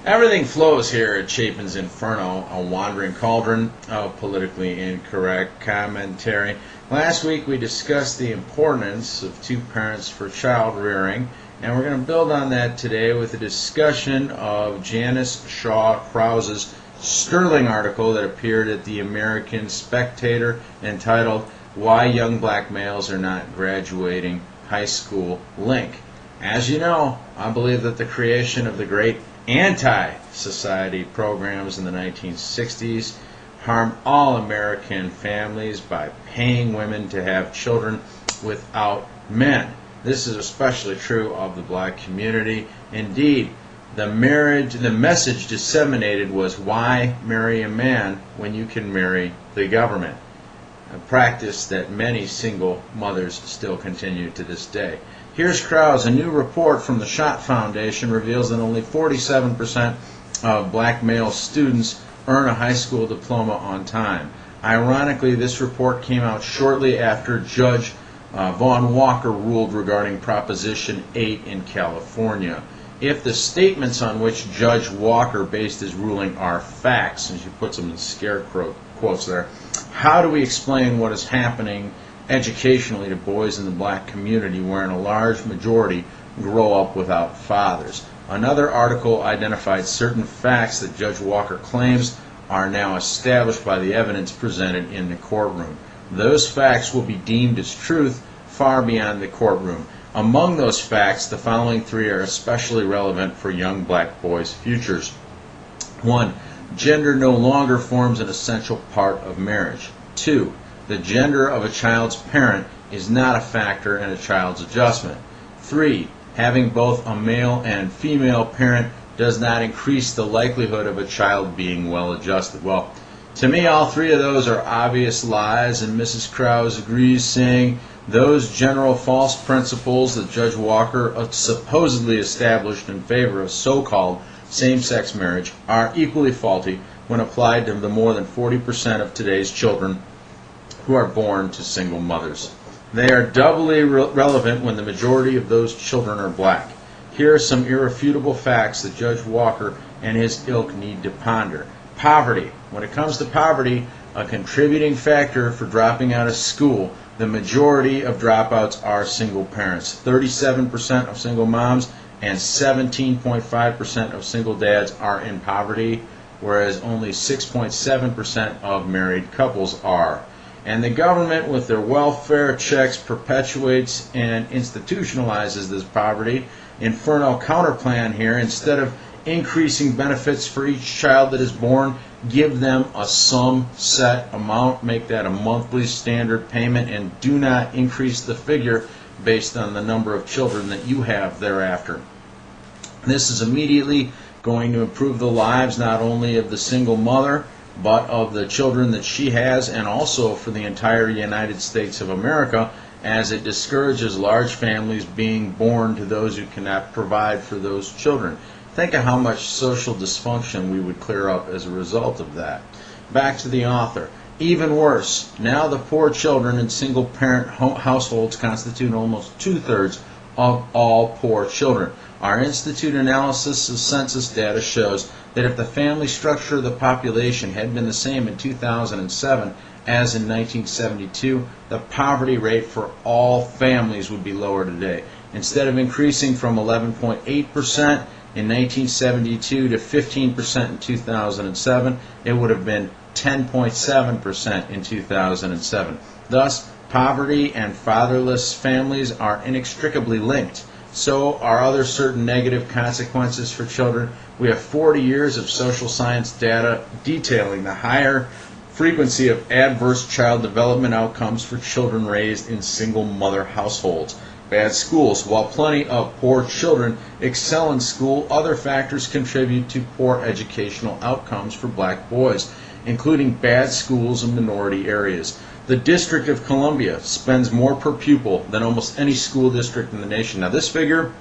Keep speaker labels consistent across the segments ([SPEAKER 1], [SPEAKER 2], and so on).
[SPEAKER 1] Everything flows here at Chapin's Inferno, a wandering cauldron of politically incorrect commentary. Last week we discussed the importance of two parents for child rearing, and we're going to build on that today with a discussion of Janice Shaw Krause's sterling article that appeared at the American Spectator entitled "Why Young Black Males Are Not Graduating High School Link." As you know, I believe that the creation of the great anti-society programs in the 1960s harmed all American families by paying women to have children without men. This is especially true of the black community. Indeed, the message disseminated was, why marry a man when you can marry the government? A practice that many single mothers still continue to this day. Here's Krause. A new report from the Schott Foundation reveals that only 47% of black male students earn a high school diploma on time. Ironically, this report came out shortly after Judge Vaughn Walker ruled regarding Proposition 8 in California. If the statements on which Judge Walker based his ruling are facts, and she puts them in scare quotes there, how do we explain what is happening educationally to boys in the black community, wherein a large majority grow up without fathers? Another article identified certain facts that Judge Walker claims are now established by the evidence presented in the courtroom. Those facts will be deemed as truth far beyond the courtroom. Among those facts, the following three are especially relevant for young black boys' futures. 1. Gender no longer forms an essential part of marriage. 2. The gender of a child's parent is not a factor in a child's adjustment. 3. Having both a male and female parent does not increase the likelihood of a child being well adjusted. Well, to me, all three of those are obvious lies, and Mrs. Krause agrees, saying those general false principles that Judge Walker supposedly established in favor of so-called same-sex marriage are equally faulty when applied to the more than 40% of today's children who are born to single mothers. They are doubly relevant when the majority of those children are black. Here are some irrefutable facts that Judge Walker and his ilk need to ponder. Poverty. When it comes to poverty, a contributing factor for dropping out of school, the majority of dropouts are single parents. 37% of single moms and 17.5% of single dads are in poverty, whereas only 6.7% of married couples are. And the government, with their welfare checks, perpetuates and institutionalizes this poverty. Inferno counterplan here: instead of increasing benefits for each child that is born, give them a sum set amount, make that a monthly standard payment, and do not increase the figure based on the number of children that you have thereafter. This is immediately going to improve the lives not only of the single mother, but of the children that she has, and also for the entire United States of America, as it discourages large families being born to those who cannot provide for those children. Think of how much social dysfunction we would clear up as a result of that. Back to the author. Even worse, now the poor children in single-parent households constitute almost 2/3 of all poor children. Our Institute analysis of census data shows that if the family structure of the population had been the same in 2007 as in 1972, the poverty rate for all families would be lower today. Instead of increasing from 11.8% in 1972 to 15% in 2007, it would have been 10.7% in 2007. Thus, poverty and fatherless families are inextricably linked. So are other certain negative consequences for children. We have 40 years of social science data detailing the higher frequency of adverse child development outcomes for children raised in single mother households. Bad schools. While plenty of poor children excel in school, other factors contribute to poor educational outcomes for black boys, including bad schools in minority areas. The District of Columbia spends more per pupil than almost any school district in the nation. Now, this figure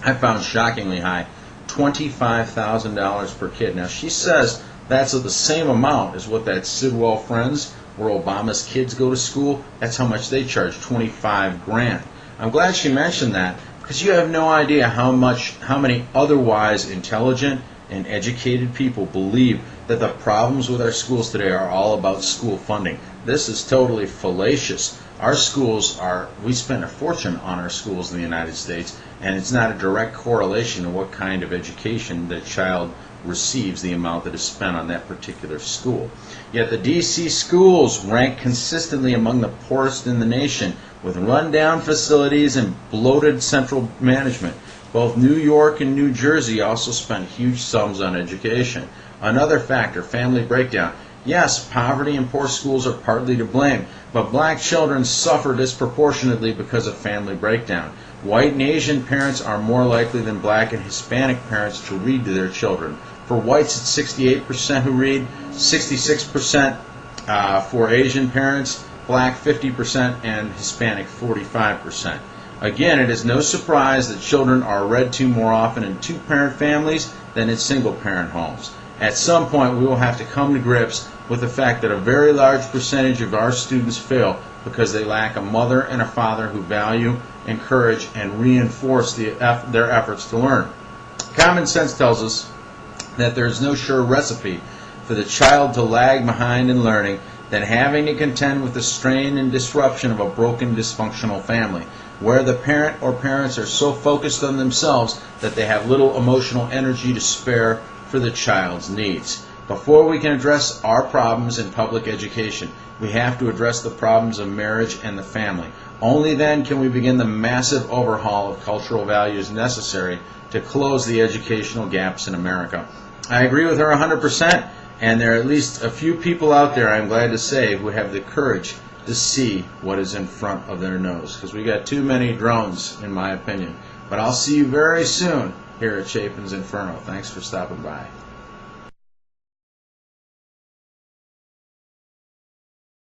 [SPEAKER 1] I found shockingly high, $25,000 per kid. Now, she says that's the same amount as what that Sidwell Friends, where Obama's kids go to school, that's how much they charge, 25 grand. I'm glad she mentioned that, because you have no idea how many otherwise intelligent and educated people believe that the problems with our schools today are all about school funding. This is totally fallacious. Our schools we spend a fortune on our schools in the United States, and it's not a direct correlation to what kind of education the child receives, the amount that is spent on that particular school. Yet the D.C. schools rank consistently among the poorest in the nation, with rundown facilities and bloated central management. Both New York and New Jersey also spend huge sums on education. Another factor, family breakdown. Yes, poverty and poor schools are partly to blame, but black children suffer disproportionately because of family breakdown. White and Asian parents are more likely than black and Hispanic parents to read to their children. For whites, it's 68% who read, 66% for Asian parents, black 50%, and Hispanic 45%. Again, it is no surprise that children are read to more often in two-parent families than in single-parent homes. At some point, we will have to come to grips with the fact that a very large percentage of our students fail because they lack a mother and a father who value, encourage, and reinforce their efforts to learn. Common sense tells us that there is no sure recipe for the child to lag behind in learning than having to contend with the strain and disruption of a broken, dysfunctional family, where the parent or parents are so focused on themselves that they have little emotional energy to spare for the child's needs. Before we can address our problems in public education, we have to address the problems of marriage and the family. Only then can we begin the massive overhaul of cultural values necessary to close the educational gaps in America. I agree with her 100%, and there are at least a few people out there, I'm glad to say, who have the courage to see what is in front of their nose, because we got too many drones, in my opinion. But I'll see you very soon here at Chapin's Inferno. Thanks for stopping by.